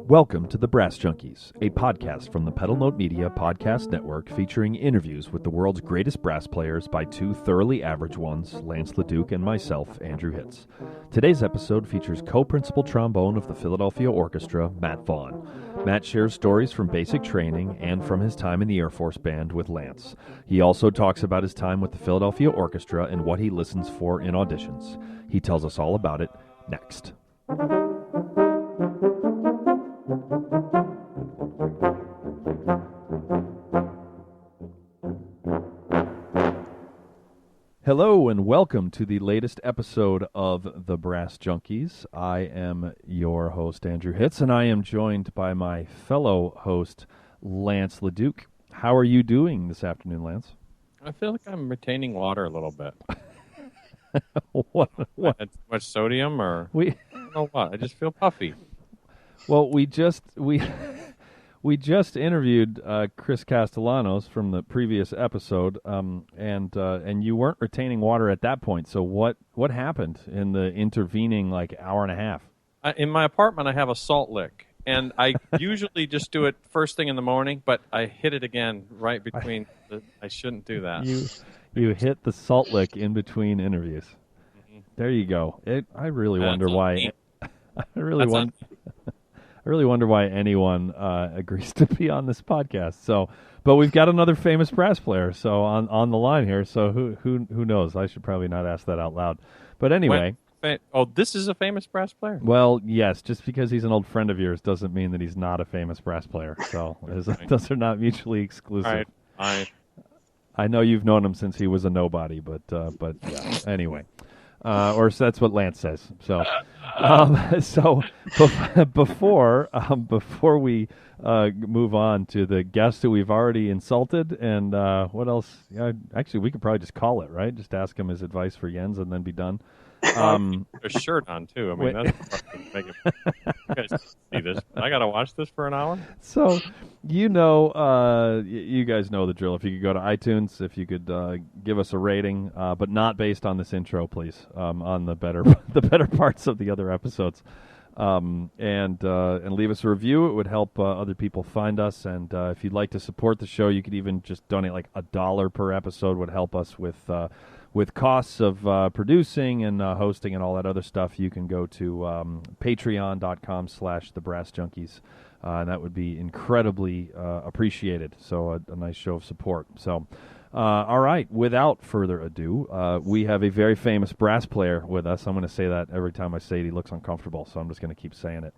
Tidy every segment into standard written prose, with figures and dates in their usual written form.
Welcome to the Brass Junkies, a podcast from the Pedal Note Media Podcast Network featuring interviews with the world's greatest brass players by two thoroughly average ones, Lance LaDuke and myself, Andrew Hitz. Today's episode features co-principal trombone of the Philadelphia Orchestra, Matt Vaughn. Matt shares stories from basic training and from his time in the Air Force Band with Lance. He also talks about his time with the Philadelphia Orchestra and what he listens for in auditions. He tells us all about it next. Hello and welcome to the latest episode of the Brass Junkies. I am your host, Andrew Hitz, and I am joined by my fellow host, Lance LaDuke. How are you doing this afternoon, Lance? I feel like I'm retaining water a little bit. What? Too much sodium, or I don't know what. I just feel puffy. Well, we just interviewed Chris Castellanos from the previous episode, and you weren't retaining water at that point. So what happened in the intervening hour and a half? In my apartment, I have a salt lick, and I usually just do it first thing in the morning, but I hit it again right between. I shouldn't do that. You hit the salt lick in between interviews. Mm-hmm. There you go. I really wonder why. I really wonder why anyone agrees to be on this podcast. So, but we've got another famous brass player on the line here. So who knows? I should probably not ask that out loud. But anyway. This is a famous brass player? Well, yes. Just because he's an old friend of yours doesn't mean that he's not a famous brass player. So those are not mutually exclusive. Right. I know you've known him since he was a nobody, but yeah. Anyway. Or that's what Lance says. So, before we move on to the guest who we've already insulted, and what else? Actually, we could probably just call it, right? Just ask him his advice for Jens, and then be done. A shirt on too. I mean, that's make it. You guys see this? I gotta watch this for an hour. So, you guys know the drill. If you could go to iTunes, if you could give us a rating, but not based on this intro, please. On the better parts of the other episodes, and leave us a review. It would help other people find us. And if you'd like to support the show, you could even just donate $1 per episode. Would help us with costs of producing and hosting and all that other stuff. You can go to patreon.com/thebrassjunkies, and that would be incredibly appreciated. So a nice show of support. So, all right, without further ado, we have a very famous brass player with us. I'm going to say that every time I say it, he looks uncomfortable, so I'm just going to keep saying it.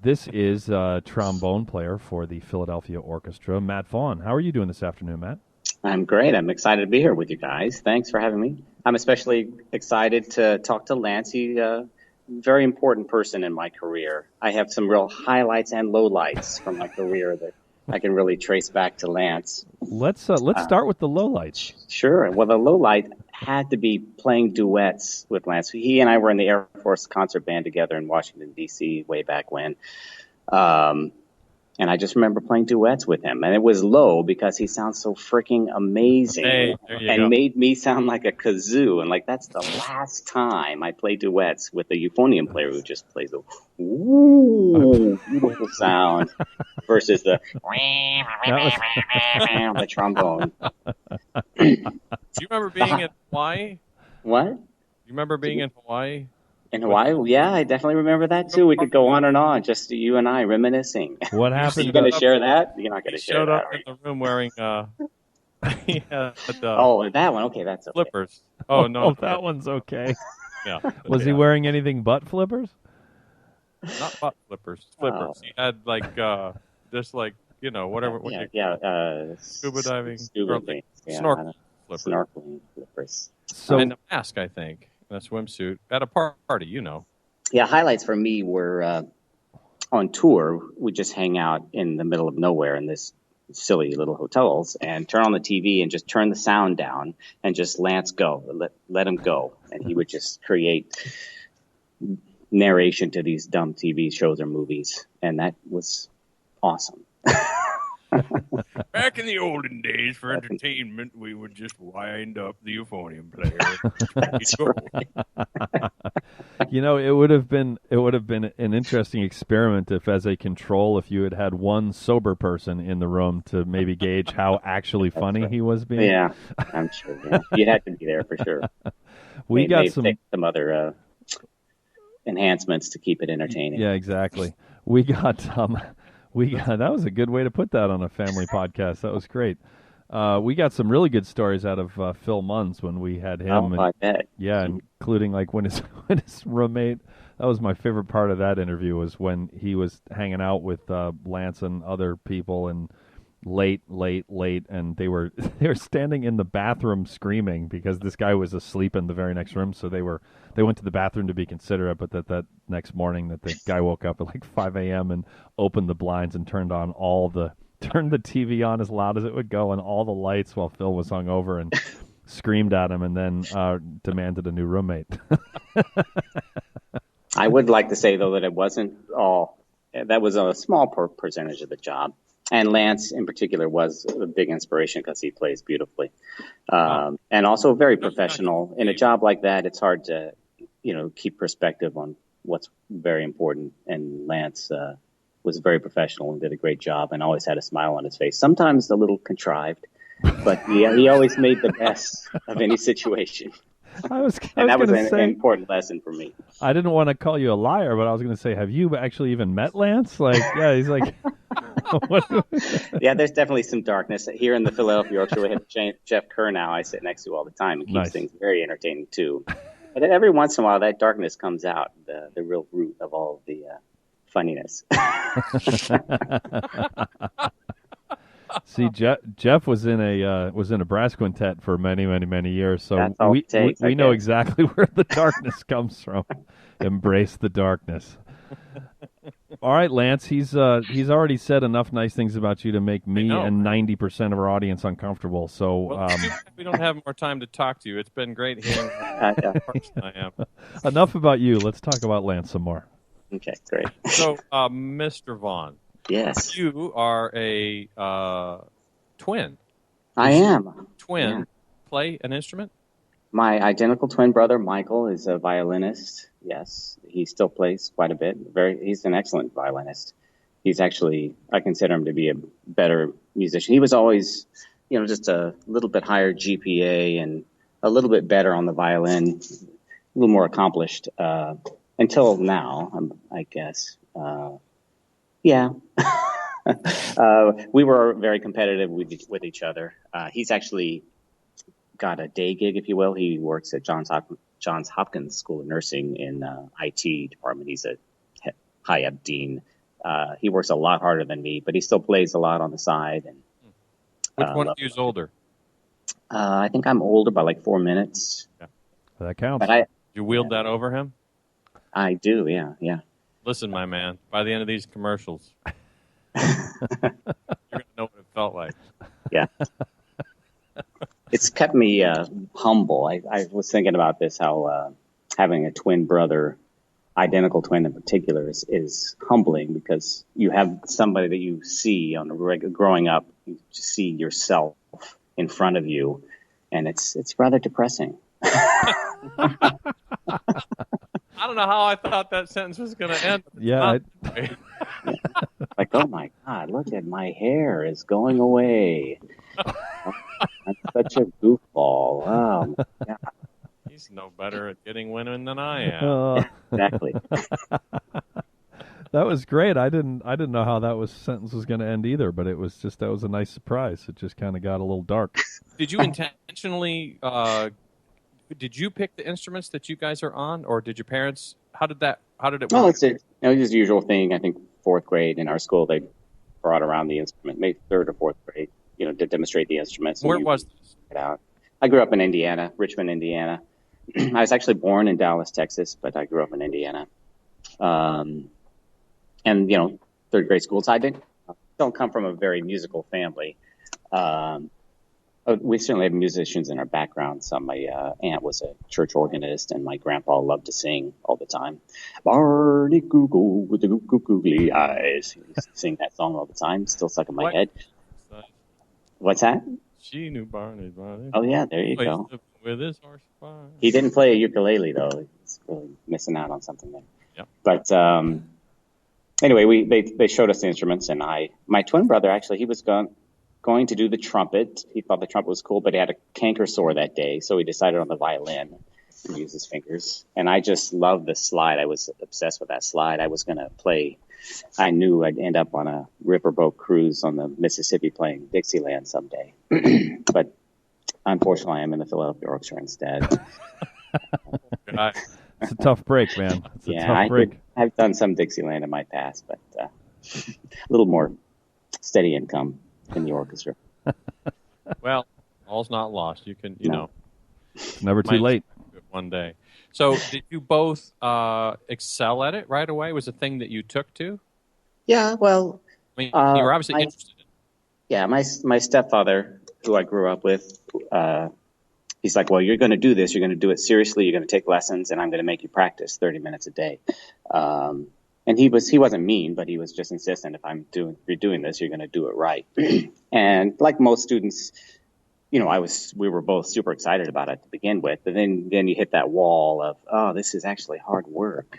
This is a trombone player for the Philadelphia Orchestra, Matt Vaughn. How are you doing this afternoon, Matt? I'm great. I'm excited to be here with you guys. Thanks for having me. I'm especially excited to talk to Lance. He's a very important person in my career. I have some real highlights and lowlights from my career that I can really trace back to Lance. Let's start with the lowlights. Sure. Well, the lowlight had to be playing duets with Lance. He and I were in the Air Force concert band together in Washington, D.C. way back when. And I just remember playing duets with him. And it was low because he sounds so freaking amazing and made me sound like a kazoo. And that's the last time I played duets with a euphonium player who just plays a beautiful sound versus the trombone. Do you remember being in Hawaii? What? You remember being in Hawaii? In Hawaii? Yeah, I definitely remember that too. We could go on and on, just you and I reminiscing. What happened? You going to share that? You're not going to share that. Showed up in the room wearing he had, that one. Okay, that's okay. Flippers. Oh no, that one's okay. Yeah. Was he wearing anything but flippers? Not butt flippers. Flippers. He had just whatever. Scuba diving. Snorkeling flippers. Snorkeling flippers. So and a mask, I think. A swimsuit at a party, Yeah, highlights for me were on tour. We just hang out in the middle of nowhere in this silly little hotels and turn on the TV and just turn the sound down and just Lance go, let him go. And he would just create narration to these dumb TV shows or movies. And that was awesome. Back in the olden days, for entertainment, we would just wind up the euphonium player. Right. You know, it would have been an interesting experiment if, as a control, if you had had one sober person in the room to maybe gauge how actually funny right. he was being. Yeah, I'm sure. Yeah. You had to be there for sure. We got some other enhancements to keep it entertaining. Yeah, exactly. We got that was a good way to put that on a family podcast. That was great. We got some really good stories out of Phil Munns when we had him. Oh, I bet. Yeah, including like when his roommate. That was my favorite part of that interview, was when he was hanging out with Lance and other people, and late, and they were standing in the bathroom screaming because this guy was asleep in the very next room. So they went to the bathroom to be considerate, but that next morning that the guy woke up at like 5 a.m. and opened the blinds and turned the TV on as loud as it would go and all the lights while Phil was hungover, and screamed at him, and then demanded a new roommate. I would like to say, though, that it wasn't all. That was a small percentage of the job. And Lance, in particular, was a big inspiration because he plays beautifully. And also very professional. In a job like that, it's hard to, keep perspective on what's very important. And Lance was very professional and did a great job and always had a smile on his face. Sometimes a little contrived, but he always made the best of any situation. That was an important lesson for me. I didn't want to call you a liar, but I was going to say, have you actually even met Lance? Like, yeah, he's like... Yeah, there's definitely some darkness. Here in the Philadelphia Yorkshire, we have Jeff Kerr now I sit next to all the time, and keeps things very entertaining too. But every once in a while, that darkness comes out, the real root of all of the funniness. See, Jeff was in a brass quintet for many years, so we know exactly where the darkness comes from. Embrace the darkness. All right, Lance. He's already said enough nice things about you to make me and 90% of our audience uncomfortable. So we don't have more time to talk to you. It's been great hearing how person I am. Enough about you. Let's talk about Lance some more. Okay, great. So, Mr. Vaughn. Yes. You are a twin. I am. Twin. Yeah. Play an instrument? My identical twin brother, Michael, is a violinist. Yes, he still plays quite a bit. He's an excellent violinist. He's actually, I consider him to be a better musician. He was always, just a little bit higher GPA and a little bit better on the violin, a little more accomplished until now, I guess. Yeah. We were very competitive with each other. He's actually got a day gig, if you will. He works at Johns Hopkins School of Nursing in IT department. He's a high-up dean. He works a lot harder than me, but he still plays a lot on the side. And which one of you is older? I think I'm older by like 4 minutes. Yeah. That counts. But you wield that over him? I do, yeah. Listen, my man, by the end of these commercials, you're going to know what it felt like. Yeah. It's kept me humble. I was thinking about this, how having a twin brother, identical twin in particular, is humbling, because you have somebody that you see on a growing up, you see yourself in front of you, and it's rather depressing. I don't know how I thought that sentence was going to end. Yeah. Like, oh my God, look at my hair is going away. I'm such a goofball. Oh my God. He's no better at getting women than I am. Exactly. That was great. I didn't know how that sentence was going to end either, but that was a nice surprise. It just kind of got a little dark. Did you intentionally? Did you pick the instruments that you guys are on, or did your parents? How did it work? Well, it's the usual thing. I think fourth grade in our school, they brought around the instrument, maybe third or fourth grade, to demonstrate the instruments. Where was this? I grew up in Indiana, Richmond, Indiana. I was actually born in Dallas, Texas, but I grew up in Indiana. And third grade school. So I don't come from a very musical family. Oh, we certainly have musicians in our background. So my aunt was a church organist, and my grandpa loved to sing all the time. Barney Google with the googly eyes. He used to sing that song all the time. Still stuck in my head. What's that? She knew Barney. Oh, yeah, there you go. With his horse fire. He didn't play a ukulele, though. He's really missing out on something there. Yep. But anyway, they showed us the instruments, and my twin brother, actually, he was going to do the trumpet. He thought the trumpet was cool, but he had a canker sore that day, so he decided on the violin and use his fingers. And I just loved the slide. I was obsessed with that slide. I was going to play. I knew I'd end up on a riverboat cruise on the Mississippi playing Dixieland someday. But unfortunately, I'm in the Philadelphia Orchestra instead. It's a tough break, man. It's a tough break. I've done some Dixieland in my past, but a little more steady income in the orchestra. Well, all's not lost. You can, you know. It's never too late. One day. So did you both excel at it right away? Was it a thing that you took to? Yeah, well. I mean, you were obviously interested in it. Yeah, my stepfather, who I grew up with, he's like, well, you're going to do this. You're going to do it seriously. You're going to take lessons, and I'm going to make you practice 30 minutes a day. And he wasn't mean, but he was just insistent. If you're doing this, you're going to do it right. And like most students, you know, we were both super excited about it to begin with. But then you hit that wall of, oh, this is actually hard work.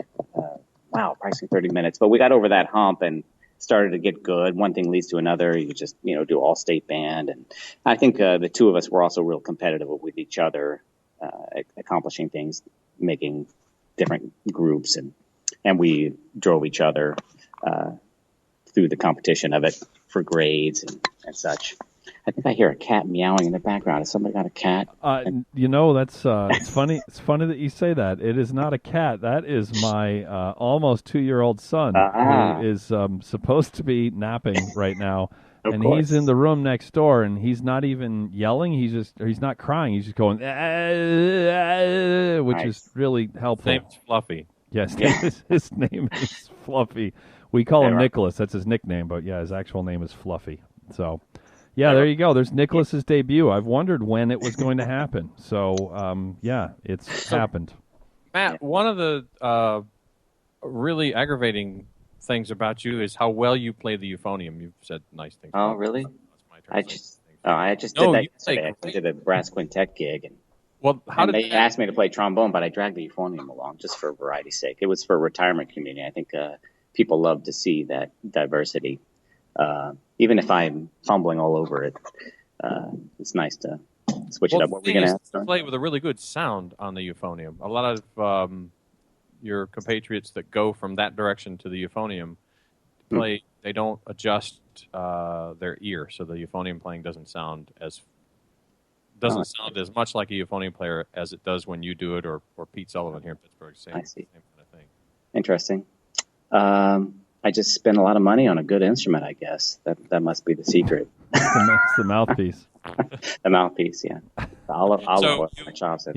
Wow, practicing 30 minutes. But we got over that hump and started to get good. One thing leads to another. You just, do all state band. And I think the two of us were also real competitive with each other, accomplishing things, making different groups. And we drove each other through the competition of it for grades and such. I think I hear a cat meowing in the background. Has somebody got a cat? That's it's funny. It's funny that you say that. It is not a cat. That is my almost 2-year-old son who is supposed to be napping right now, and he's in the room next door, and he's not even yelling. He's not crying. He's just going, which is really helpful. His name's Fluffy. Yes, his name is Fluffy. We call him Nicholas. That's his nickname, but yeah, his actual name is Fluffy. So. Yeah, there you go. There's Nicholas's debut. I've wondered when it was going to happen. So, it's happened. Matt, one of the really aggravating things about you is how well you play the euphonium. You've said nice things. Oh, really? That's my turn. I just did that yesterday. I did a brass quintet gig, and they asked me to play trombone, but I dragged the euphonium along just for variety's sake. It was for a retirement community. I think people love to see that diversity. Even if I'm fumbling all over it, it's nice to switch it up. What we're going to play with a really good sound on the euphonium. A lot of your compatriots that go from that direction to the euphonium play. They don't adjust their ear, so the euphonium playing doesn't sound as much like a euphonium player as it does when you do it, or Pete Sullivan here in Pittsburgh. Same kind of thing. Interesting. I just spend a lot of money on a good instrument, I guess. That must be the secret. It's the mouthpiece. The mouthpiece, yeah. I'll my chops.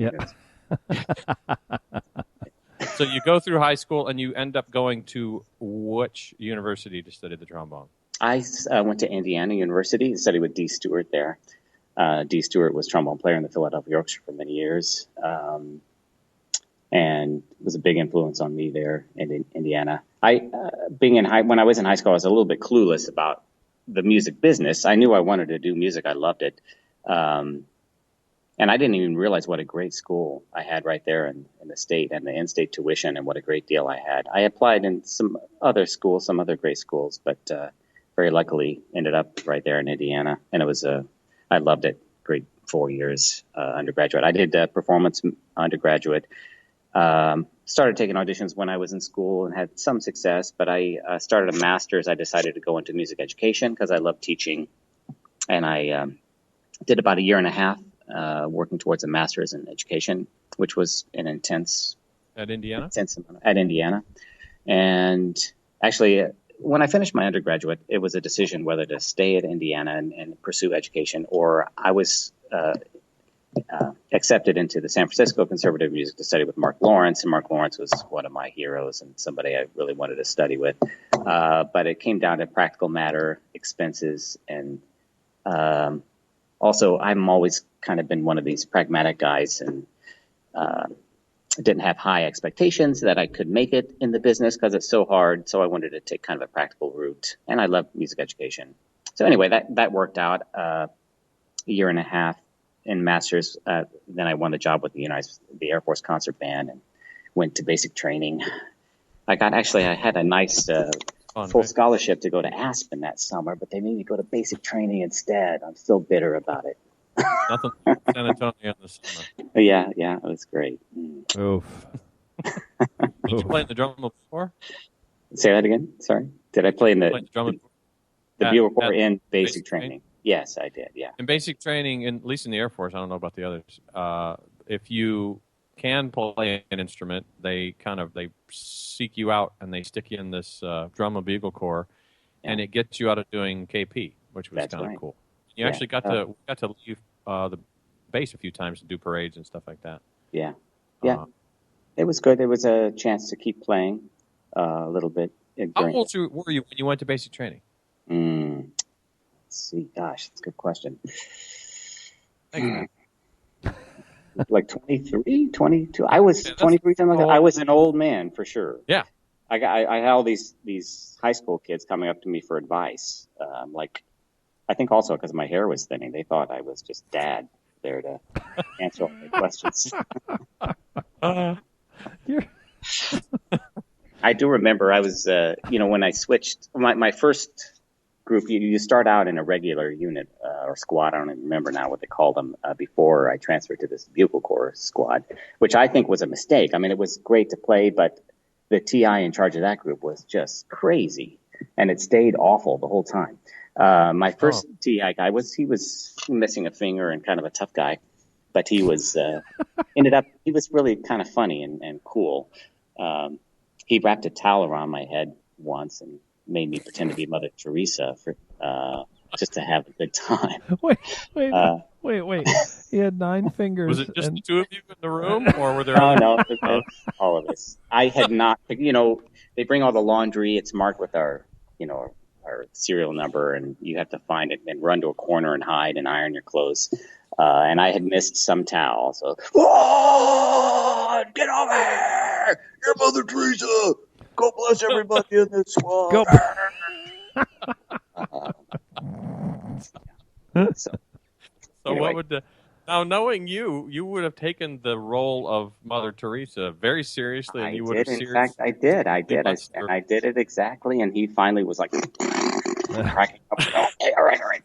So you go through high school, and you end up going to which university to study the trombone? I went to Indiana University to study with Dee Stewart there. Dee Stewart was trombone player in the Philadelphia Orchestra for many years, and was a big influence on me there in Indiana. When I was in high school, I was a little bit clueless about the music business. I knew I wanted to do music. I loved it. And I didn't even realize what a great school I had right there in the state, and the in-state tuition, and what a great deal I had. I applied in some other schools, some other great schools, but very luckily ended up right there in Indiana. And I loved it. Great 4 years undergraduate. I did performance undergraduate. Started taking auditions when I was in school and had some success, but I started a master's. I decided to go into music education because I love teaching, and I did about a year and a half working towards a master's in education, which was an intense at Indiana. At Indiana, and actually, when I finished my undergraduate, it was a decision whether to stay at Indiana and pursue education, or I was accepted into the San Francisco Conservative Music to study with Mark Lawrence, and Mark Lawrence was one of my heroes and somebody I really wanted to study with. But it came down to practical matter, expenses, and also, I'm always kind of been one of these pragmatic guys, and didn't have high expectations that I could make it in the business because it's so hard. So I wanted to take kind of a practical route, and I love music education. So anyway, that worked out. A year and a half in masters. Then I won the job with the Air Force Concert Band and went to basic training. I had a nice full scholarship to go to Aspen that summer, but they made me go to basic training instead. I'm still bitter about it. Nothing like San Antonio in the summer. Yeah, it was great. Oof. Did you play in the drum before? Say that again. Sorry. Did I play in the bugle corps in basic training? Yes, I did. Yeah. In basic training, at least in the Air Force, I don't know about the others. If you can play an instrument, they seek you out and they stick you in this drum and bugle corps, and it gets you out of doing KP, which was kind of cool. You actually got to leave the base a few times to do parades and stuff like that. Yeah. It was good. There was a chance to keep playing a little bit. How old were you when you went to basic training? Let's see. Gosh, that's a good question. Thanks, man. Like 23, 22. I was 23. I was an old man for sure. Yeah. I had all these high school kids coming up to me for advice. I think also because my hair was thinning, they thought I was just dad there to answer all their questions. I do remember I was, when I switched, my first group, you start out in a regular unit or squad. I don't even remember now what they called them before I transferred to this bugle corps squad, which I think was a mistake. I mean, it was great to play, but the TI in charge of that group was just crazy, and it stayed awful the whole time. My first TI guy he was missing a finger and kind of a tough guy, but he was he was really kind of funny and cool. He wrapped a towel around my head once and made me pretend to be Mother Teresa for just to have a good time. Wait. He had 9 fingers. Was it just the two of you in the room, or were there? No, all of us. I had not. They bring all the laundry. It's marked with our serial number, and you have to find it and run to a corner and hide and iron your clothes. And I had missed some towel, so get over here! You're Mother Teresa. Go bless everybody in this squad. Go. So anyway. What would now knowing you would have taken the role of Mother Teresa very seriously, and you would have seriously. In fact, I did. I did it exactly, and he finally was like cracking up. Okay, all right.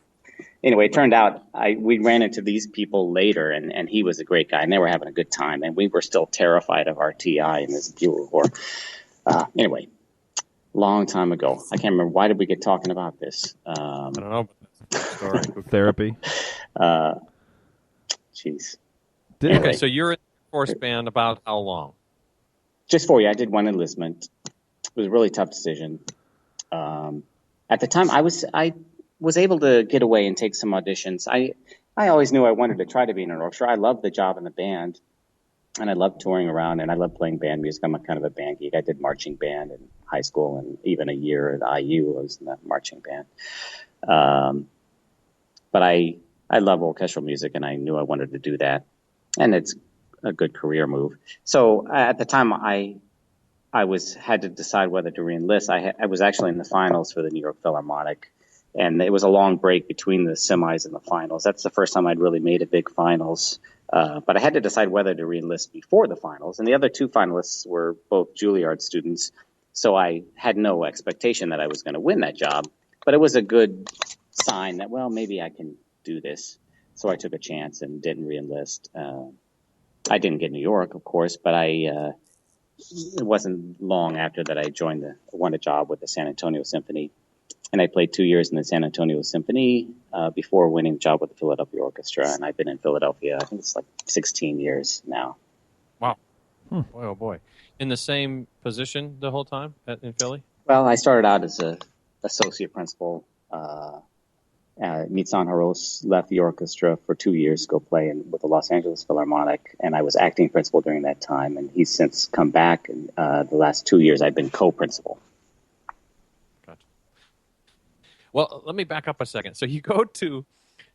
Anyway, it turned out we ran into these people later, and he was a great guy, and they were having a good time, and we were still terrified of our TI in this bugle corps. Anyway, long time ago. I can't remember. Why did we get talking about this? I don't know. Story. Therapy. Jeez. Okay, so you're in the Force Band about how long? Just 4 years. I did one enlistment. It was a really tough decision. At the time, I was able to get away and take some auditions. I always knew I wanted to try to be in an orchestra. I loved the job in the band, and I loved touring around, and I loved playing band music. I'm a kind of a band geek. I did marching band in high school, and even a year at IU I was in the marching band. But I love orchestral music, and I knew I wanted to do that, and it's a good career move. So at the time, I had to decide whether to re-enlist. I was actually in the finals for the New York Philharmonic, and it was a long break between the semis and the finals. That's the first time I'd really made a big finals. But I had to decide whether to re-enlist before the finals, and the other two finalists were both Juilliard students, so I had no expectation that I was going to win that job. But it was a good sign that, well, maybe I can do this. So I took a chance and didn't re-enlist. I didn't get New York, of course, but it wasn't long after that I won a job with the San Antonio Symphony. And I played 2 years in the San Antonio Symphony before winning a job with the Philadelphia Orchestra. And I've been in Philadelphia, I think it's like 16 years now. Wow. Boy, oh boy. In the same position the whole time in Philly? Well, I started out as an associate principal. Mitsan Haros left the orchestra for 2 years to go play with the Los Angeles Philharmonic, and I was acting principal during that time, and he's since come back, and the last 2 years I've been co-principal. Gotcha. Well, let me back up a second. So you go to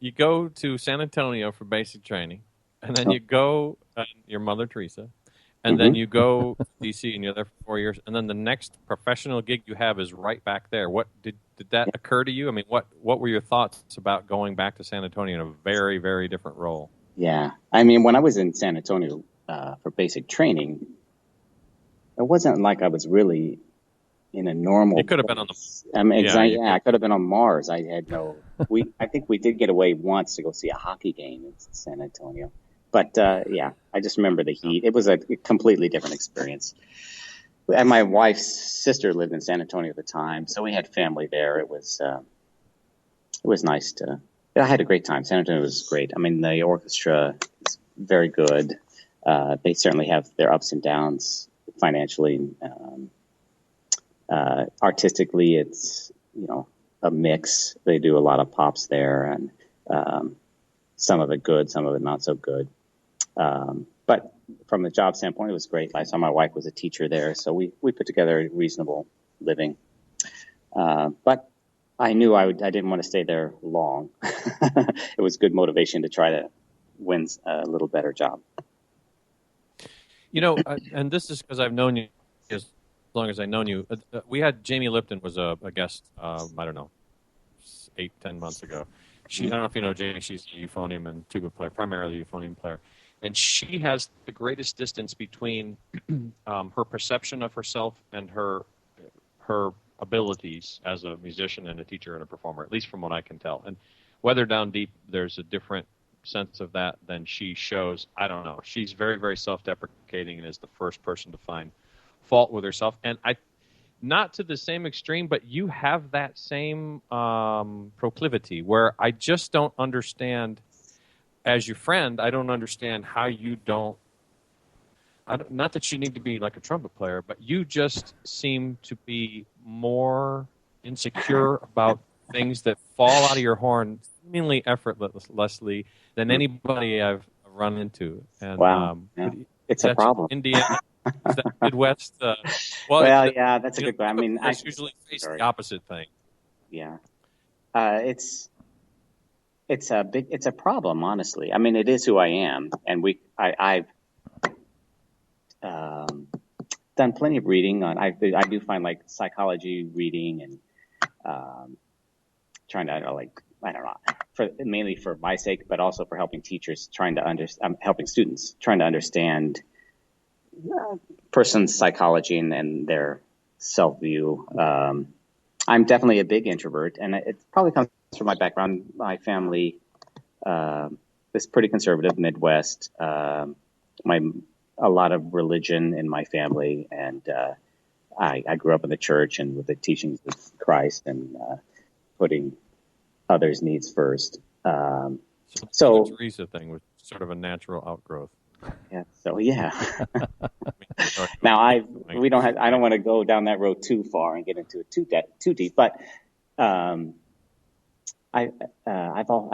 you go to San Antonio for basic training, and then you go, your mother Teresa, and then you go to DC, and you're there for 4 years, and then the next professional gig you have is right back there. What did that occur to you? I mean, what were your thoughts about going back to San Antonio in a very, very different role? Yeah. I mean, when I was in San Antonio for basic training, it wasn't like I was really in a normal. You could have been on the. I mean, I could have been on Mars. I had no. I think we did get away once to go see a hockey game in San Antonio, but yeah, I just remember the heat. It was a completely different experience. And my wife's sister lived in San Antonio at the time, so we had family there. It was nice to. I had a great time. San Antonio was great. I mean, the orchestra is very good. They certainly have their ups and downs financially. Artistically, it's, a mix. They do a lot of pops there, and some of it good, some of it not so good. But from a job standpoint, it was great. I saw my wife was a teacher there, so we put together a reasonable living. But I knew I didn't want to stay there long. It was good motivation to try to win a little better job. And this is because I've known you as long as I've known you. We had Jamie Lipton was a guest, I don't know, 8-10 months ago. I don't know if you know Jamie, she's a euphonium and tuba player, primarily a euphonium player. And she has the greatest distance between her perception of herself and her abilities as a musician and a teacher and a performer, at least from what I can tell. And whether down deep there's a different sense of that than she shows, I don't know. She's very, very self-deprecating and is the first person to find fault with herself. And not to the same extreme, but you have that same proclivity where I just don't understand. As your friend, I don't understand how you don't. Not that you need to be like a trumpet player, but you just seem to be more insecure about things that fall out of your horn seemingly effortlessly than anybody I've run into. And, wow, it's a problem. Indiana, is that Midwest? Yeah, that's a good question. I mean, I usually face the opposite thing. Yeah, It's a problem, honestly. I mean, it is who I am, and I've done plenty of reading on. I do find like psychology reading and trying to mainly for my sake, but also for helping teachers helping students trying to understand person's psychology and their self view. I'm definitely a big introvert, and it probably comes from my background. My family is pretty conservative, Midwest. A lot of religion in my family, and I grew up in the church and with the teachings of Christ and putting others' needs first. So the Teresa thing was sort of a natural outgrowth. Yeah. So yeah. Now I don't want to go down that road too far and get into it too deep, but I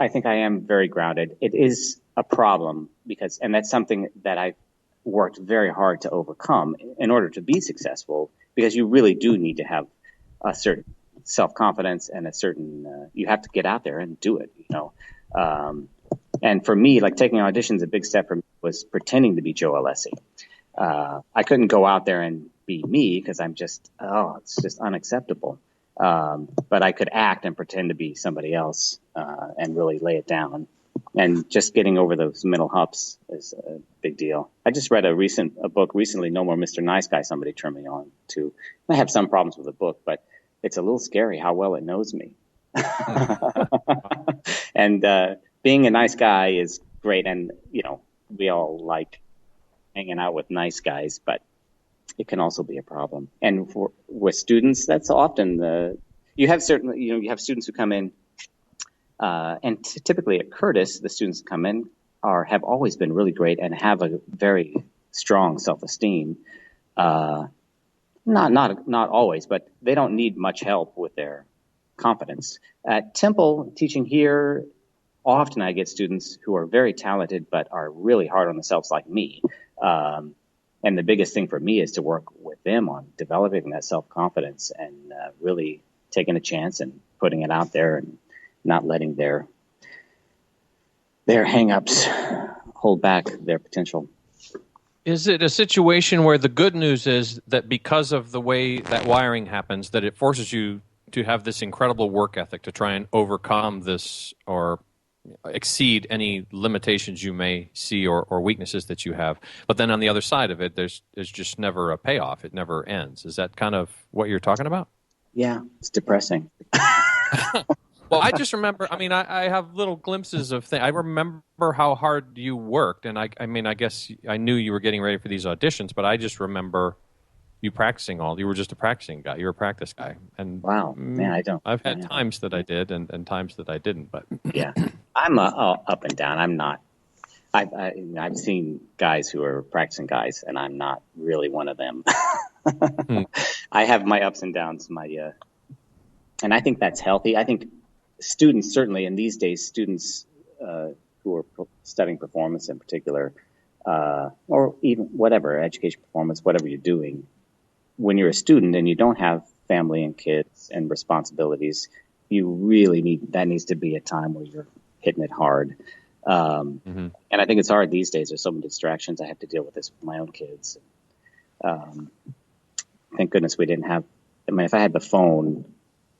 think I am very grounded. It is a problem and that's something that I've worked very hard to overcome in order to be successful, because you really do need to have a certain self-confidence and a certain, you have to get out there and do it, and for me, like taking auditions, a big step for me was pretending to be Joe Alessi. I couldn't go out there and be me because it's just unacceptable. But I could act and pretend to be somebody else and really lay it down. And just getting over those mental humps is a big deal. I just read a book recently, No More Mr. Nice Guy, somebody turned me on to. I have some problems with the book, but it's a little scary how well it knows me. And being a nice guy is great. And, we all like hanging out with nice guys, but it can also be a problem. And with students, that's often you have students who come in, and typically at Curtis, the students who come in have always been really great and have a very strong self-esteem. Not always, but they don't need much help with their confidence. At Temple, teaching here, often I get students who are very talented but are really hard on themselves like me. And the biggest thing for me is to work with them on developing that self-confidence and really taking a chance and putting it out there and not letting their their hang-ups hold back their potential. Is it a situation where the good news is that because of the way that wiring happens, that it forces you to have this incredible work ethic to try and overcome this or exceed any limitations you may see or weaknesses that you have? But then on the other side of it, there's just never a payoff. It never ends. Is that kind of what you're talking about? Yeah, it's depressing. Well, I just remember, I have little glimpses of things. I remember how hard you worked, and I guess I knew you were getting ready for these auditions, but I just remember you practicing you were just a practicing guy. You were a practice guy. And wow, man, I don't. I've had times that I did and times that I didn't, but. Yeah, I'm up and down. I'm not. I've seen guys who are practicing guys, and I'm not really one of them. I have my ups and downs, and I think that's healthy. I think students, certainly in these days, students who are studying performance in particular, or even whatever, education performance, whatever you're doing, when you're a student and you don't have family and kids and responsibilities, you really needs to be a time where you're hitting it hard. And I think it's hard these days. There's so many distractions. I have to deal with this with my own kids. Thank goodness we didn't have, if I had the phone,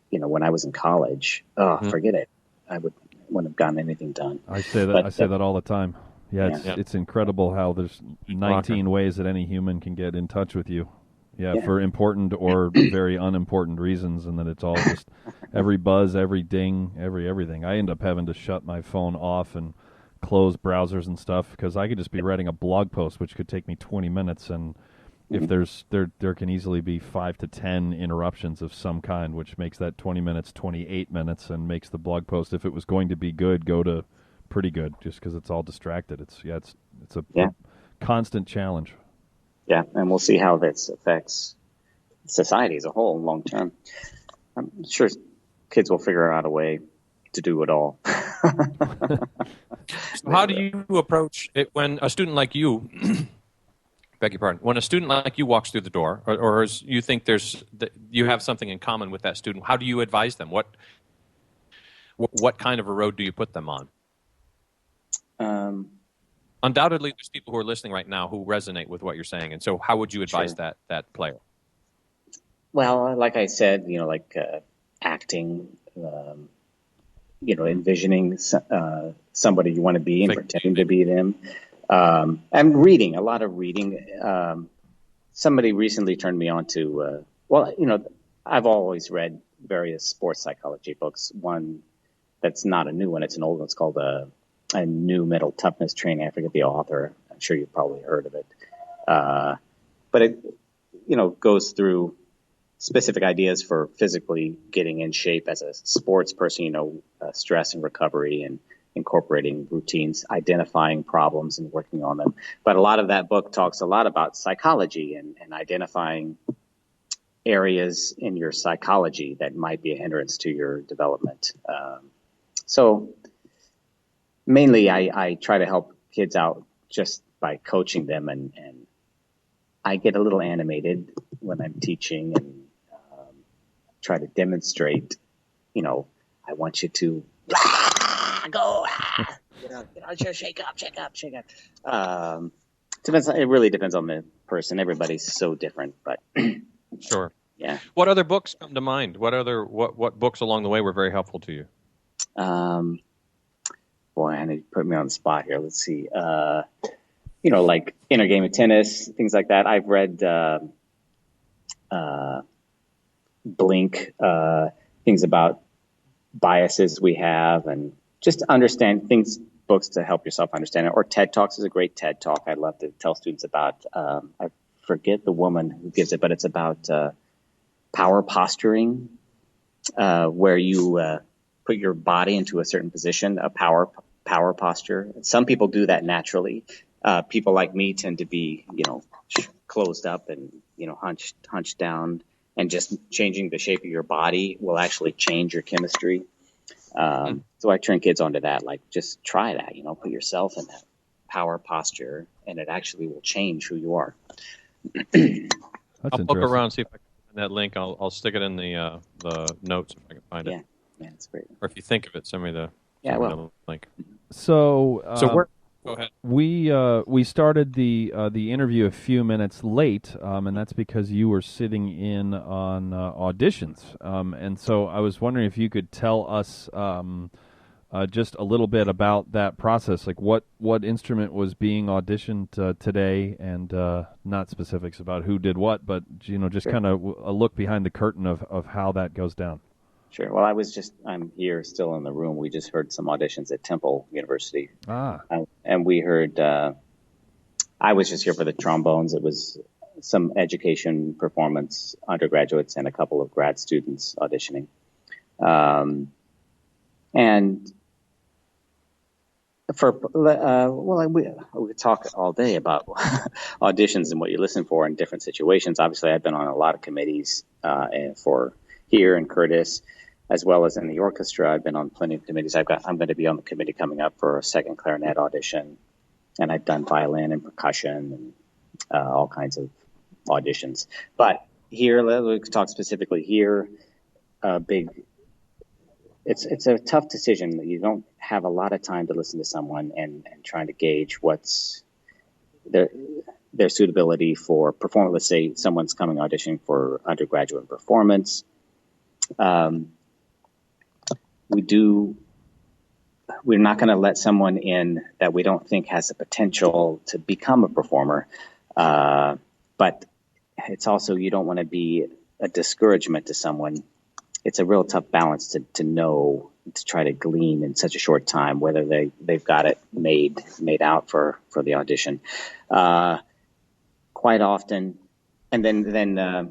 when I was in college, forget it. I wouldn't have gotten anything done. I say that all the time. Yeah, it's incredible how there's 19 ways that any human can get in touch with you. Yeah, for important or very unimportant reasons, and then it's all just every buzz, every ding, everything. I end up having to shut my phone off and close browsers and stuff because I could just be writing a blog post, which could take me 20 minutes, and if there can easily be 5 to 10 interruptions of some kind, which makes that 20 minutes 28 minutes, and makes the blog post, if it was going to be good, go to pretty good, just because it's all distracted. It's a constant challenge. Yeah, and we'll see how this affects society as a whole long term. I'm sure kids will figure out a way to do it all. So how do you approach it when a student like you, beg your pardon, when a student like you walks through the door, or you think you have something in common with that student, how do you advise them? What kind of a road do you put them on? Undoubtedly, there's people who are listening right now who resonate with what you're saying, and so how would you advise that player? Well, like I said, acting, envisioning somebody you want to be and pretending to be them, and reading, a lot of reading. Somebody recently turned me on to, I've always read various sports psychology books. One that's not a new one, it's an old one. It's called a new mental toughness training. I forget the author. I'm sure you've probably heard of it. But it, goes through specific ideas for physically getting in shape as a sports person, stress and recovery and incorporating routines, identifying problems and working on them. But a lot of that book talks a lot about psychology and identifying areas in your psychology that might be a hindrance to your development. So mainly I try to help kids out just by coaching them, and I get a little animated when I'm teaching and try to demonstrate, I want you to go, get out, shake up. It really depends on the person. Everybody's so different, but sure. Yeah. What other books come to mind? What books along the way were very helpful to you? Boy, I need to put me on the spot here. Let's see. Like Inner Game of Tennis, things like that. I've read Blink, things about biases we have, and just understand things, books to help yourself understand it. Or TED Talks is a great TED Talk I love to tell students about. I forget the woman who gives it, but it's about power posturing, where you put your body into a certain position, a power posture. Some people do that naturally. People like me tend to be, closed up and, hunched down, and just changing the shape of your body will actually change your chemistry. So I turn kids onto that, like just try that, put yourself in that power posture, and it actually will change who you are. I'll poke around, see if I can find that link. I'll stick it in the notes if I can find it. Yeah, it's great. Or if you think of it, send me the link. So, go ahead. We started the interview a few minutes late, and that's because you were sitting in on auditions. And so I was wondering if you could tell us just a little bit about that process. Like what instrument was being auditioned today, and not specifics about who did what, but just Sure. kind of a look behind the curtain of how that goes down. Sure. Well, I'm here still in the room. We just heard some auditions at Temple University. And we heard, I was just here for the trombones. It was some education performance, undergraduates and a couple of grad students auditioning. And we could talk all day about auditions and what you listen for in different situations. Obviously, I've been on a lot of committees for here in Curtis, as well as in the orchestra. I've been on plenty of committees. I'm going to be on the committee coming up for a second clarinet audition, and I've done violin and percussion and all kinds of auditions. But here, we could talk specifically here. It's a tough decision. You don't have a lot of time to listen to someone and trying to gauge what's their suitability for performance. Let's say someone's coming auditioning for undergraduate performance. We're not going to let someone in that we don't think has the potential to become a performer. But it's also, you don't want to be a discouragement to someone. It's a real tough balance to know, to try to glean in such a short time whether they've got it made out for the audition. Quite often, and then I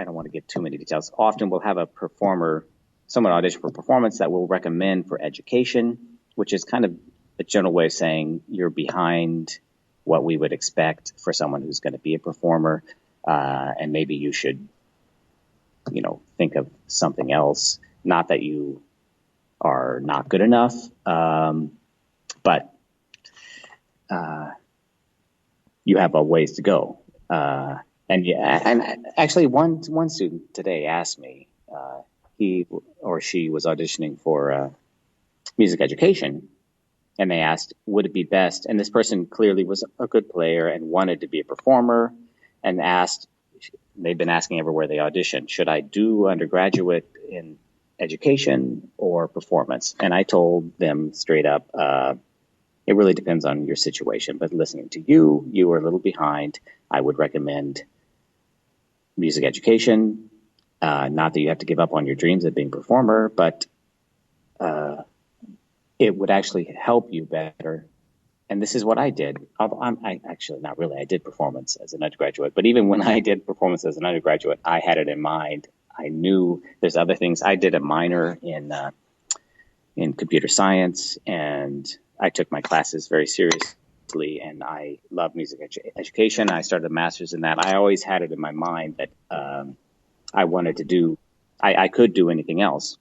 don't want to give too many details. Often we'll have someone audition for performance that we'll recommend for education, which is kind of a general way of saying you're behind what we would expect for someone who's going to be a performer, and maybe you should think of something else. Not that you are not good enough, but you have a ways to go. And actually, one student today asked me, he or she was auditioning for music education, and they asked, would it be best? And this person clearly was a good player and wanted to be a performer, and asked, they've been asking everywhere they audition, should I do undergraduate in education or performance? And I told them straight up, it really depends on your situation. But listening to you are a little behind. I would recommend music education. Not that you have to give up on your dreams of being a performer, but it would actually help you better. And this is what I did. I actually, not really. I did performance as an undergraduate. But even when I did performance as an undergraduate, I had it in mind. I knew there's other things. I did a minor in computer science, and I took my classes very seriously, and I love music education. I started a master's in that. I always had it in my mind that I wanted to do, I could do anything else,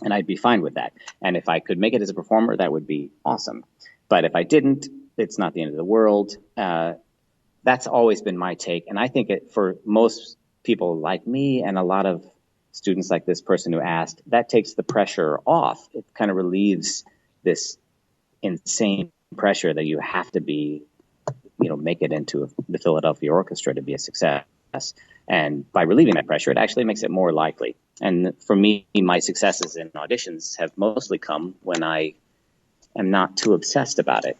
and I'd be fine with that. And if I could make it as a performer, that would be awesome. But if I didn't, it's not the end of the world. That's always been my take. And I think for most people like me and a lot of students like this person who asked, that takes the pressure off. It kind of relieves this insane pressure that you have to be, make it into the Philadelphia Orchestra to be a success. And by relieving that pressure, it actually makes it more likely. And for me, my successes in auditions have mostly come when I am not too obsessed about it.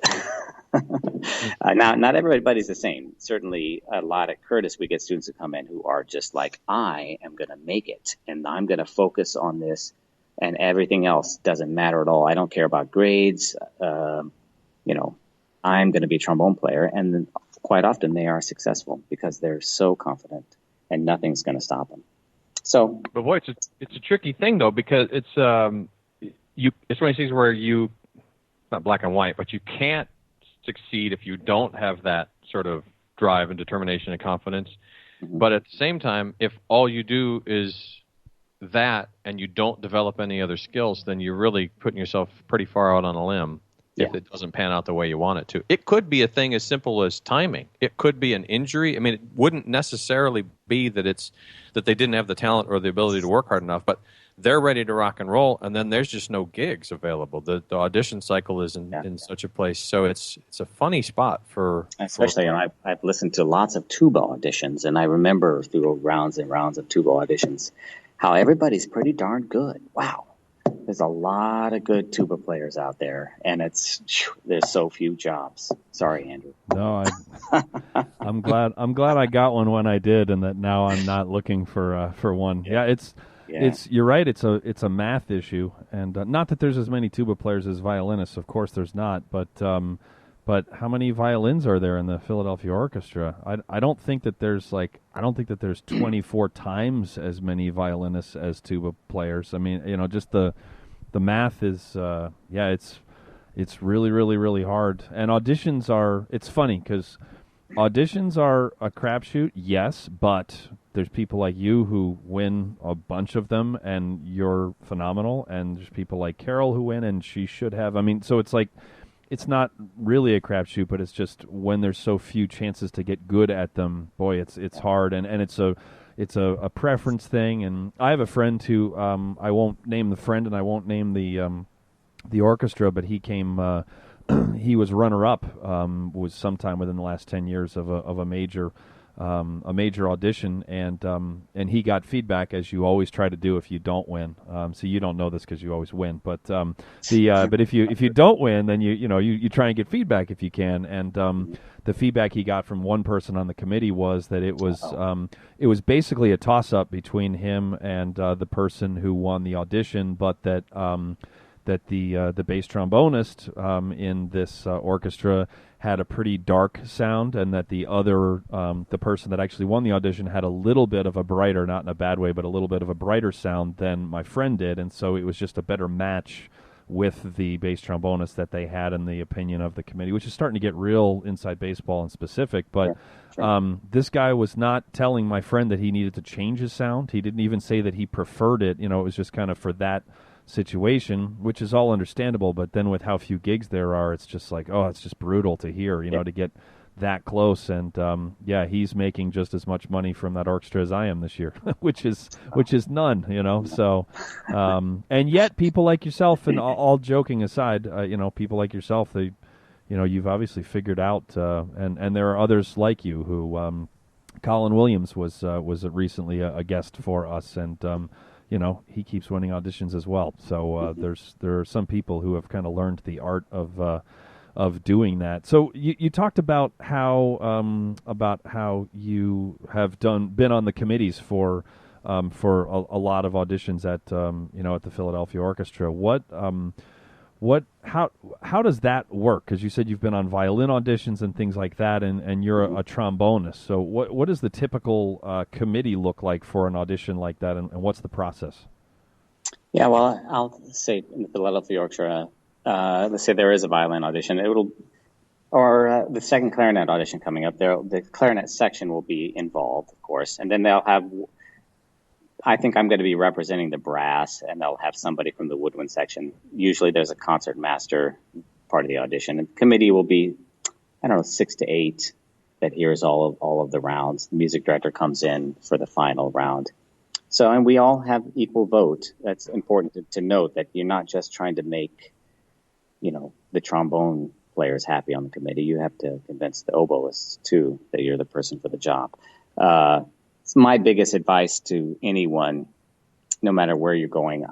Not everybody's the same. Certainly a lot at Curtis, we get students who come in who are just like, I am going to make it, and I'm going to focus on this, and everything else doesn't matter at all. I don't care about grades. I'm going to be a trombone player. And then quite often they are successful because they're so confident and nothing's going to stop them. So, but boy, it's a tricky thing though, because it's one of these things where you, not black and white, but you can't succeed if you don't have that sort of drive and determination and confidence. Mm-hmm. But at the same time, if all you do is that and you don't develop any other skills, then you're really putting yourself pretty far out on a limb if it doesn't pan out the way you want it to. It could be a thing as simple as timing. It could be an injury. I mean, it wouldn't necessarily be that they didn't have the talent or the ability to work hard enough, but they're ready to rock and roll, and then there's just no gigs available. The audition cycle is in such a place, so it's a funny spot for especially. And I've listened to lots of tuba auditions, and I remember through rounds and rounds of tuba auditions how everybody's pretty darn good. Wow, there's a lot of good tuba players out there, and there's so few jobs. Sorry, Andrew. No, I'm glad I got one when I did, and that now I'm not looking for one. Yeah, you're right. It's a math issue, and not that there's as many tuba players as violinists. Of course, there's not. But how many violins are there in the Philadelphia Orchestra? I don't think that there's 24 times as many violinists as tuba players. I mean, just the math is it's really, really, really hard. And auditions it's funny because auditions are a crapshoot, yes, but there's people like you who win a bunch of them, and you're phenomenal. And there's people like Carol who win, and she should have. I mean, so it's like, it's not really a crapshoot, but it's just when there's so few chances to get good at them, boy, it's hard, and it's a preference thing. And I have a friend who I won't name the friend, and I won't name the orchestra, but he came. He was runner-up. Was sometime within the last 10 years of a major audition, and he got feedback, as you always try to do if you don't win. So you don't know this because you always win, but but if you don't win, then you try and get feedback if you can. And the feedback he got from one person on the committee was that it was basically a toss-up between him and the person who won the audition, but that the bass trombonist in this orchestra had a pretty dark sound, and that the other the person that actually won the audition had a little bit of a brighter, not in a bad way, but a little bit of a brighter sound than my friend did, and so it was just a better match with the bass trombonist that they had in the opinion of the committee, which is starting to get real inside baseball and specific. But this guy was not telling my friend that he needed to change his sound. He didn't even say that he preferred it. It was just kind of for that situation, which is all understandable, but then with how few gigs there are, it's just like, it's just brutal to hear, to get that close. And he's making just as much money from that orchestra as I am this year, which is none, so and yet people like yourself, and all joking aside, people like yourself, they, you've obviously figured out, and there are others like you who Colin Williams was recently a guest for us, and he keeps winning auditions as well. So there are some people who have kind of learned the art of doing that. So you talked about how you have been on the committees for a lot of auditions at at the Philadelphia Orchestra. How does that work? Because you said you've been on violin auditions and things like that, and you're a trombonist. So what does the typical committee look like for an audition like that, and what's the process? Yeah, well, I'll say in the Philadelphia Orchestra, let's say there is a violin audition. Or the second clarinet audition coming up, the clarinet section will be involved, of course, and then they'll have. I think I'm going to be representing the brass, and they'll have somebody from the woodwind section. Usually there's a concert master part of the audition. And the committee will be, 6 to 8 that hears all of the rounds. The music director comes in for the final round. So, and we all have equal vote. That's important to note, that you're not just trying to make, the trombone players happy on the committee. You have to convince the oboists, too, that you're the person for the job. It's my biggest advice to anyone, no matter where you're going,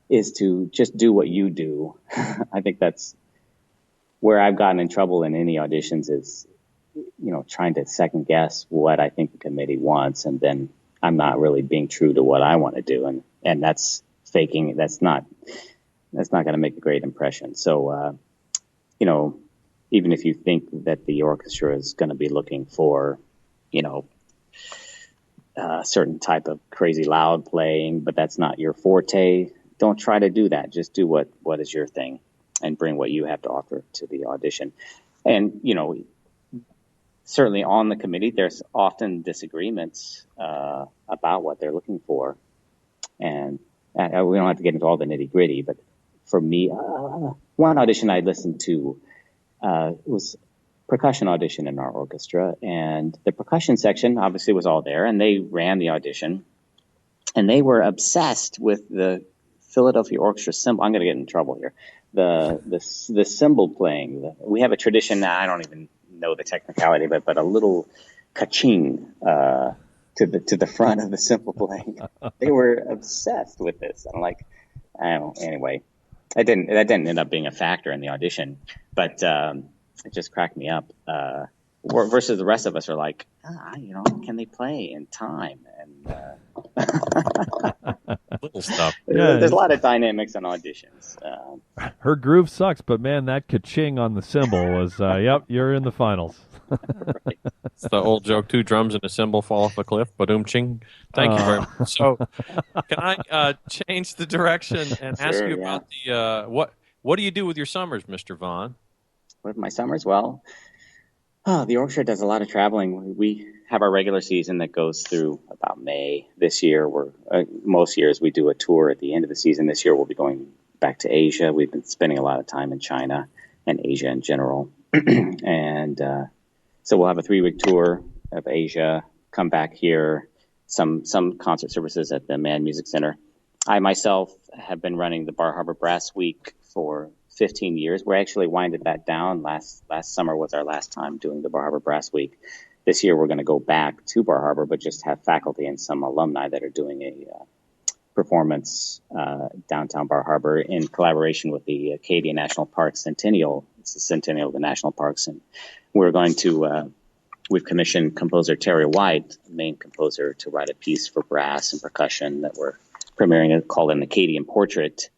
is to just do what you do. I think that's where I've gotten in trouble in any auditions is, trying to second guess what I think the committee wants, and then I'm not really being true to what I want to do, and that's faking. That's not going to make a great impression. So, even if you think that the orchestra is going to be looking for, a certain type of crazy loud playing, but that's not your forte, don't try to do that. Just do what is your thing and bring what you have to offer to the audition. And, certainly on the committee, there's often disagreements about what they're looking for. And we don't have to get into all the nitty gritty, but for me, one audition I listened to was percussion audition in our orchestra, and the percussion section obviously was all there, and they ran the audition, and they were obsessed with the Philadelphia Orchestra cymbal. I'm going to get in trouble here. The cymbal playing. We have a tradition now. I don't even know the technicality, but a little ka-ching to the front of the cymbal playing. They were obsessed with this. I'm like, I don't know. Anyway, that didn't end up being a factor in the audition, but it just cracked me up. Versus the rest of us are like, can they play in time? And Little stuff. Yeah, there's a lot of dynamics in auditions. Her groove sucks, but man, that ka-ching on the cymbal was, yep, you're in the finals. Right. It's the old joke: 2 drums and a cymbal fall off a cliff. Ba-doom-ching. Thank you very much. So, can I change the direction and ask Sure, you about the what do you do with your summers, Mr. Vaughn? With my summers, well, the orchestra does a lot of traveling. We have our regular season that goes through about May. This year, most years we do a tour at the end of the season. This year, we'll be going back to Asia. We've been spending a lot of time in China and Asia in general, and so we'll have a 3-week tour of Asia. Come back here, some concert services at the Mann Music Center. I myself have been running the Bar Harbor Brass Week for 15 years. We actually winded that down. Last summer was our last time doing the Bar Harbor Brass Week. This year we're going to go back to Bar Harbor, but just have faculty and some alumni that are doing a performance downtown Bar Harbor in collaboration with the Acadia National Park Centennial. It's the centennial of the national parks, and we're going to we've commissioned composer Terry White, main composer, to write a piece for brass and percussion that we're premiering it called An Acadian Portrait.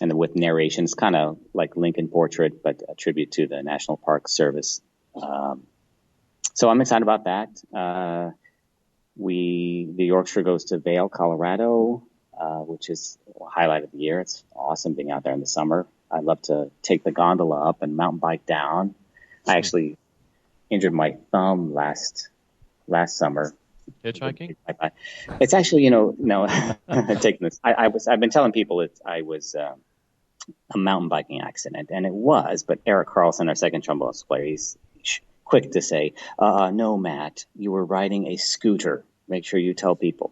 And with narrations, kind of like Lincoln Portrait, but a tribute to the National Park Service. So I'm excited about that. The orchestra goes to Vail, Colorado, which is a highlight of the year. It's awesome being out there in the summer. I love to take the gondola up and mountain bike down. I actually injured my thumb last summer. Hitchhiking? It's actually, no, taking this. I've been telling people I was a mountain biking accident, and it was. But Eric Carlson, our second trombone player, he's quick to say, "No, Matt, you were riding a scooter. Make sure you tell people."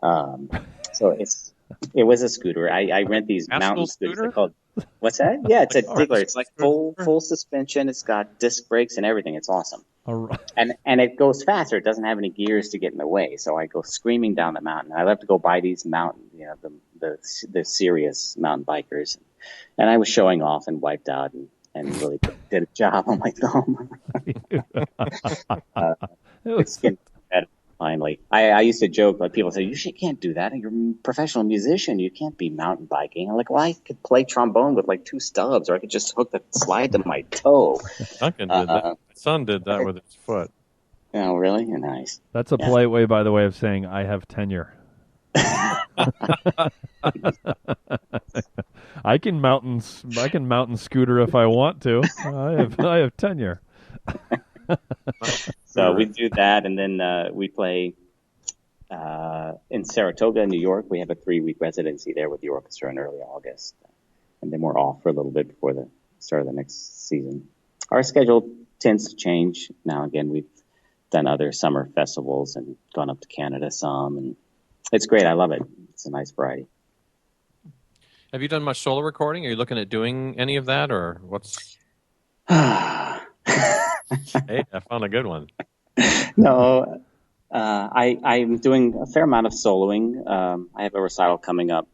So it was a scooter. I rent these mountain scooters. They're called. What's that? Yeah, it's a Diggler. It's like full suspension. It's got disc brakes and everything. It's awesome. All right. And it goes faster. It doesn't have any gears to get in the way. So I go screaming down the mountain. I love to go by these mountain, the serious mountain bikers. And I was showing off and wiped out and really did a job on my thumb. It's getting better finally. I used to joke, but people say, you can't do that. You're a professional musician. You can't be mountain biking. I'm like, well, I could play trombone with like 2 stubs, or I could just hook the slide to my toe. Duncan did that. My son did that with his foot. Oh, really? Nice. That's a polite way, by the way, of saying I have tenure. I can mountain scooter if I want to. I have tenure. So we do that, and then we play in Saratoga, New York. We have a 3-week residency there with the orchestra in early August, and then we're off for a little bit before the start of the next season. Our schedule tends to change now and again. We've done other summer festivals and gone up to Canada some, and it's great. I love it. It's a nice variety. Have you done much solo recording? Are you looking at doing any of that, or what's? Hey, I found a good one. No, I'm doing a fair amount of soloing. I have a recital coming up,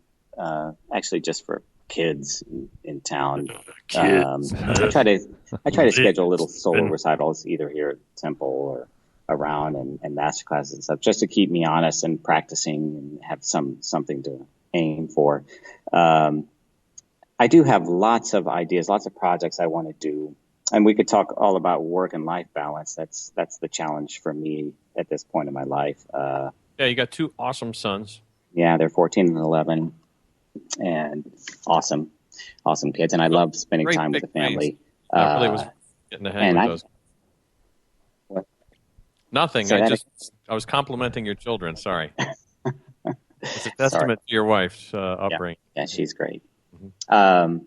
actually just for kids in town. Kids. I try to schedule little solo recitals either here at Temple or around and master classes and stuff, just to keep me honest and practicing and have something to aim for. I do have lots of ideas, lots of projects I want to do. And we could talk all about work and life balance. That's the challenge for me at this point in my life. Yeah, you got 2 awesome sons. Yeah, they're 14 and 11, and awesome kids. And I love spending time with the family. I really was getting to hang with those. What? Nothing. I was complimenting your children. Sorry. It's a testament to your wife's upbringing. Yeah, she's great. Mm-hmm.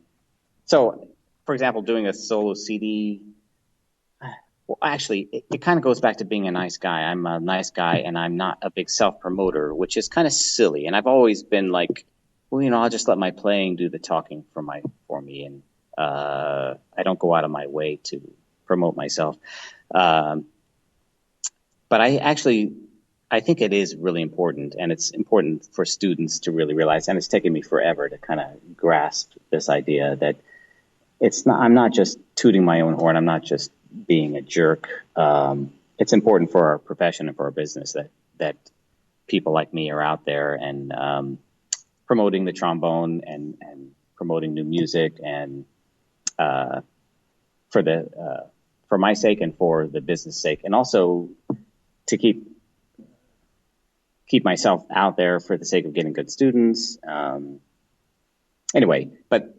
So, for example, doing a solo CD, Well, actually, it kind of goes back to being a nice guy. I'm a nice guy, and I'm not a big self-promoter, which is kind of silly. And I've always been like, well, I'll just let my playing do the talking for me, and I don't go out of my way to promote myself. But I think it is really important, and it's important for students to really realize, and it's taken me forever to kind of grasp this idea that I'm not just tooting my own horn. I'm not just being a jerk. It's important for our profession and for our business that people like me are out there and promoting the trombone and promoting new music, and for my sake and for the business sake, and also to keep myself out there for the sake of getting good students. Anyway, but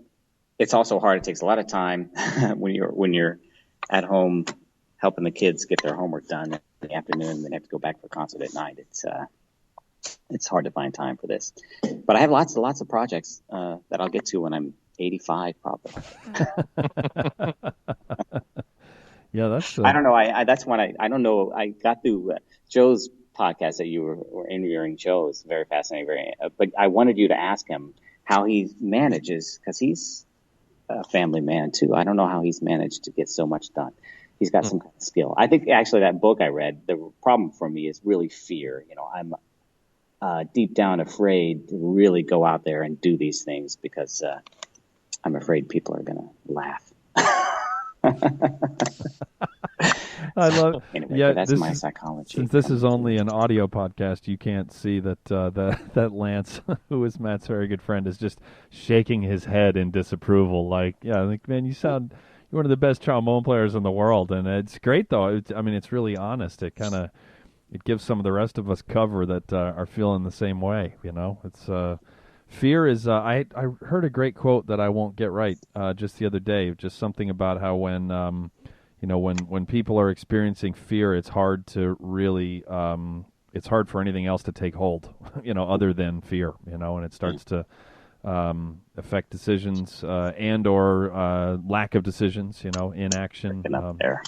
it's also hard. It takes a lot of time when you're at home helping the kids get their homework done in the afternoon, and then have to go back for concert at night. It's hard to find time for this. But I have lots of projects that I'll get to when I'm 85, probably. Yeah, that's. I don't know. That's when I don't know. I got through Joe's podcast that you were interviewing. Joe is very fascinating. But I wanted you to ask him how he manages, because he's a family man too. I don't know how he's managed to get so much done. He's got some kind of skill. I think actually that book I read, the problem for me is really fear. I'm deep down afraid to really go out there and do these things because I'm afraid people are going to laugh. I love. Anyway, yeah, that's my psychology. Since this is only an audio podcast, you can't see that Lance, who is Matt's very good friend, is just shaking his head in disapproval. Like, man, you're one of the best trombone players in the world, and it's great though. It's really honest. It gives some of the rest of us cover that are feeling the same way. It's fear is. I heard a great quote that I won't get right just the other day. Just something about how when people are experiencing fear, it's hard to really. It's hard for anything else to take hold. Other than fear. And it starts to affect decisions and or lack of decisions. Inaction. There.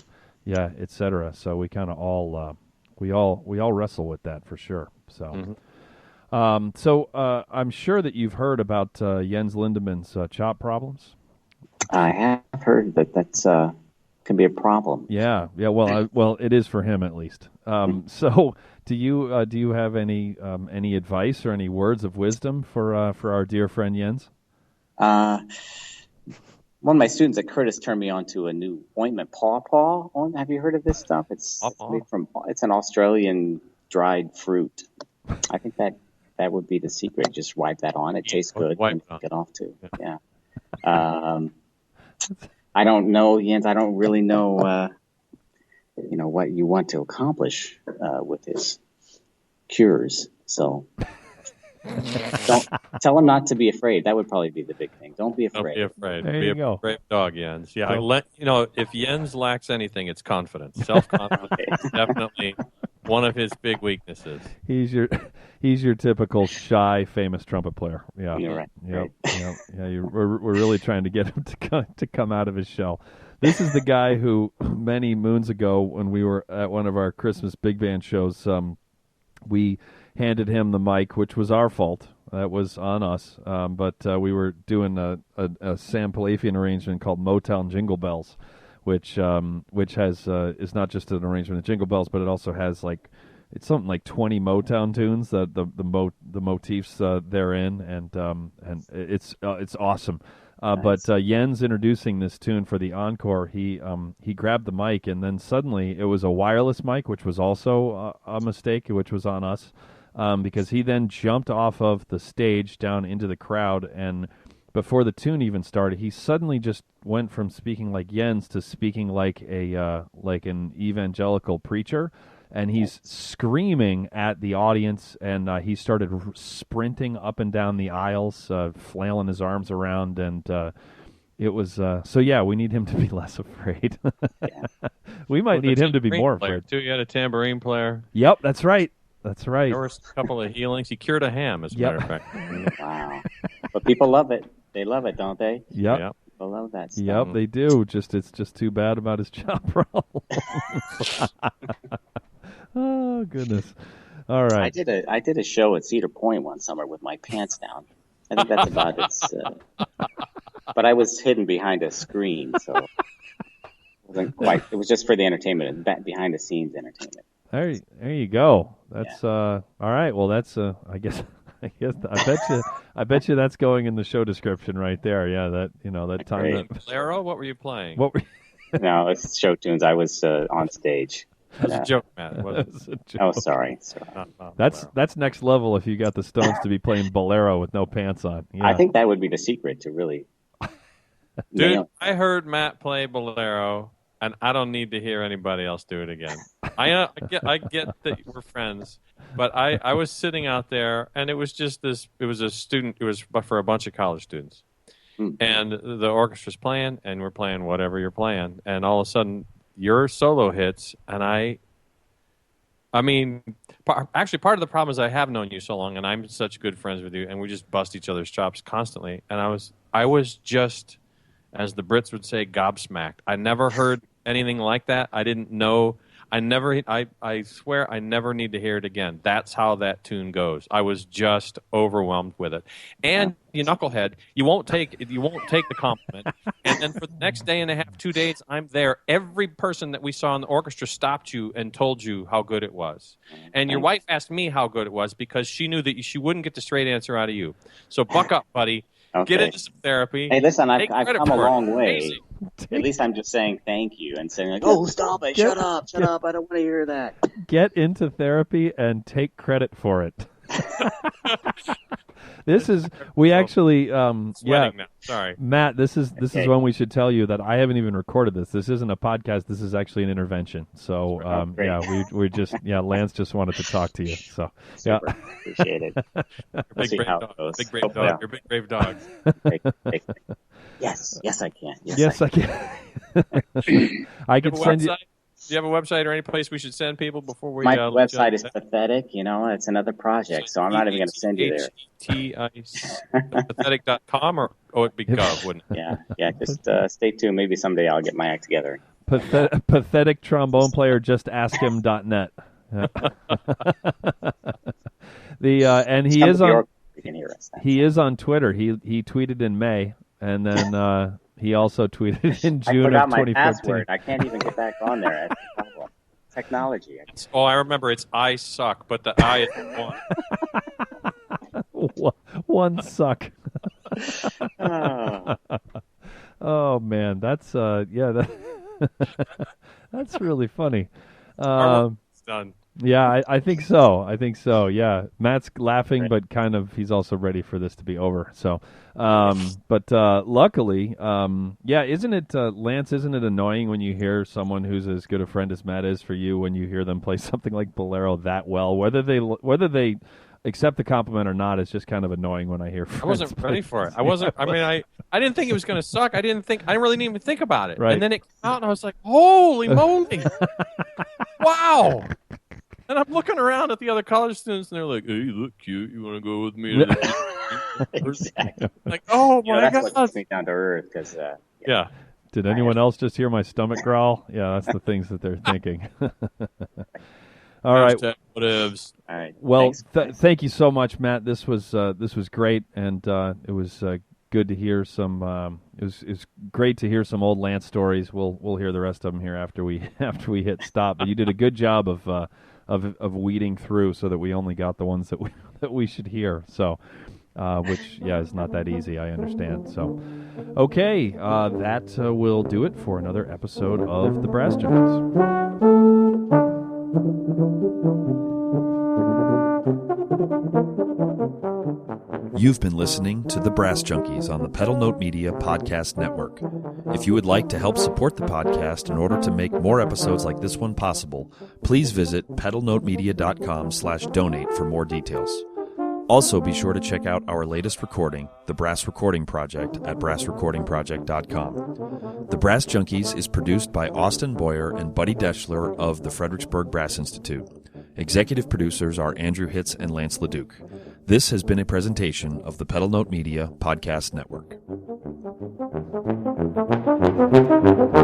Yeah, etc. So we kind of all. We all wrestle with that for sure. So, I'm sure that you've heard about Jens Lindemann's chop problems. I have heard that's can be a problem. Yeah. Well, it is for him at least. So, do you have any advice or any words of wisdom for our dear friend Jens? One of my students at Curtis turned me on to a new ointment, Paw. Have you heard of this stuff? It's made it's an Australian dried fruit. I think that would be the secret. Just wipe that on. It tastes good. And take it off too. Yeah. I don't know, Jens. I don't really know, what you want to accomplish with his cures. So. Don't tell him not to be afraid. That would probably be the big thing. Don't be afraid. Don't be afraid. There you go. Brave dog, Jens. Yeah, if Jens lacks anything, it's confidence. Self-confidence is definitely one of his big weaknesses. He's your typical shy, famous trumpet player. Yeah, you're right. Yep. Yeah, we're really trying to get him to come out of his shell. This is the guy who many moons ago, when we were at one of our Christmas big band shows, we handed him the mic, which was our fault. That was on us. But we were doing a Sam Palafian arrangement called Motown Jingle Bells, which has is not just an arrangement of Jingle Bells, but it also has it's something like 20 Motown tunes that the motifs therein, and it's awesome. Nice. But Jens introducing this tune for the encore, he grabbed the mic, and then suddenly it was a wireless mic, which was also a mistake, which was on us. Because he then jumped off of the stage down into the crowd, and before the tune even started, he suddenly just went from speaking like Jens to speaking like an evangelical preacher, and he's screaming at the audience, and he started sprinting up and down the aisles, flailing his arms around, and it was we need him to be less afraid. We might need him to be more afraid too. You had a tambourine player. Yep, that's right. That's right. There were a couple of healings. He cured a ham, as a matter of fact. Wow. But people love it. They love it, don't they? Yep. below that stone. Yep, they do. It's just too bad about his chop roll. Oh goodness! All right. I did a show at Cedar Point one summer with my pants down. I think that's about it. But I was hidden behind a screen, so it wasn't quite. It was just for the entertainment, behind the scenes entertainment. There you go. That's all right. Well, that's I bet you that's going in the show description right there. Yeah, that time. Bolero, what were you playing? No, it's show tunes. I was on stage. That was a joke, Matt. Oh, sorry. That's next level if you got the Stones to be playing Bolero with no pants on. Yeah. I think that would be the secret to really. Dude, I heard Matt play Bolero, and I don't need to hear anybody else do it again. I get that we're friends, but I was sitting out there, and it was just this. It was for a bunch of college students, and the orchestra's playing, and we're playing whatever you're playing, and all of a sudden your solo hits, and I mean, actually, part of the problem is I have known you so long, and I'm such good friends with you, and we just bust each other's chops constantly. And I was just, as the Brits would say, gobsmacked. I never heard anything like that. I didn't know. I swear I never need to hear it again. That's how that tune goes. I was just overwhelmed with it. And you knucklehead, you won't take the compliment. And then for the next day and a half, 2 days, I'm there. Every person that we saw in the orchestra stopped you and told you how good it was. And your wife asked me how good it was because she knew that she wouldn't get the straight answer out of you. So buck up, buddy. Okay. Get into some therapy. Hey, listen, I've come a long way. At least I'm just saying thank you and saying, like, oh, stop it, shut up, I don't want to hear that. Get into therapy and take credit for it. This is, we actually, now. Sorry. Matt, this is when we should tell you that I haven't even recorded this. This isn't a podcast. This is actually an intervention. So, we just, Lance just wanted to talk to you. So, super. Appreciate it. Big brave dog. You're big brave dog. Yes, I can. Yes, I can. I could send you. Do you have a website or any place we should send people before we? My website is pathetic. It's another project, so I'm not even going to send you there. Pathetic.com or it'd be Gov, wouldn't it? Yeah. Just stay tuned. Maybe someday I'll get my act together. Pathetic trombone player. Just ask him.net. And he is on. You can hear us. He is on Twitter. He tweeted in May, and then. He also tweeted in June of 2014. I forgot my password. I can't even get back on there. That's the problem. Technology. I remember it's I suck, but the I is one. One suck. Oh man, that's that's really funny. It's done. Yeah, I think so. Yeah, Matt's laughing, but kind of he's also ready for this to be over. So, but luckily, isn't it, Lance? Isn't it annoying when you hear someone who's as good a friend as Matt is for you when you hear them play something like Bolero that well? Whether they accept the compliment or not, it's just kind of annoying when I hear. I wasn't ready for it. I wasn't. I mean, I didn't think it was going to suck. I didn't really even think about it. Right. And then it came out, and I was like, "Holy moly! Wow!" And I'm looking around at the other college students, and they're like, "Hey, you look cute. You want to go with me?" Exactly. Like, oh my god! That's what takes me down to earth. Because yeah. Did anyone else just hear my stomach growl? Yeah, that's the things that they're thinking. All right. Whatevs. All right. Well, thank you so much, Matt. This was great, and it was good to hear some. It was great to hear some old Lance stories. We'll hear the rest of them here after we hit stop. But you did a good job of weeding through so that we only got the ones that we should hear. So, which is not that easy. I understand. So, okay, that will do it for another episode of the Brass Junkies. You've been listening to The Brass Junkies on the Pedal Note Media Podcast Network. If you would like to help support the podcast in order to make more episodes like this one possible, please visit pedalnotemedia.com/donate for more details. Also, be sure to check out our latest recording, The Brass Recording Project, at brassrecordingproject.com. The Brass Junkies is produced by Austin Boyer and Buddy Deschler of the Fredericksburg Brass Institute. Executive producers are Andrew Hitz and Lance LaDuke. This has been a presentation of the Pedal Note Media Podcast Network. Bye.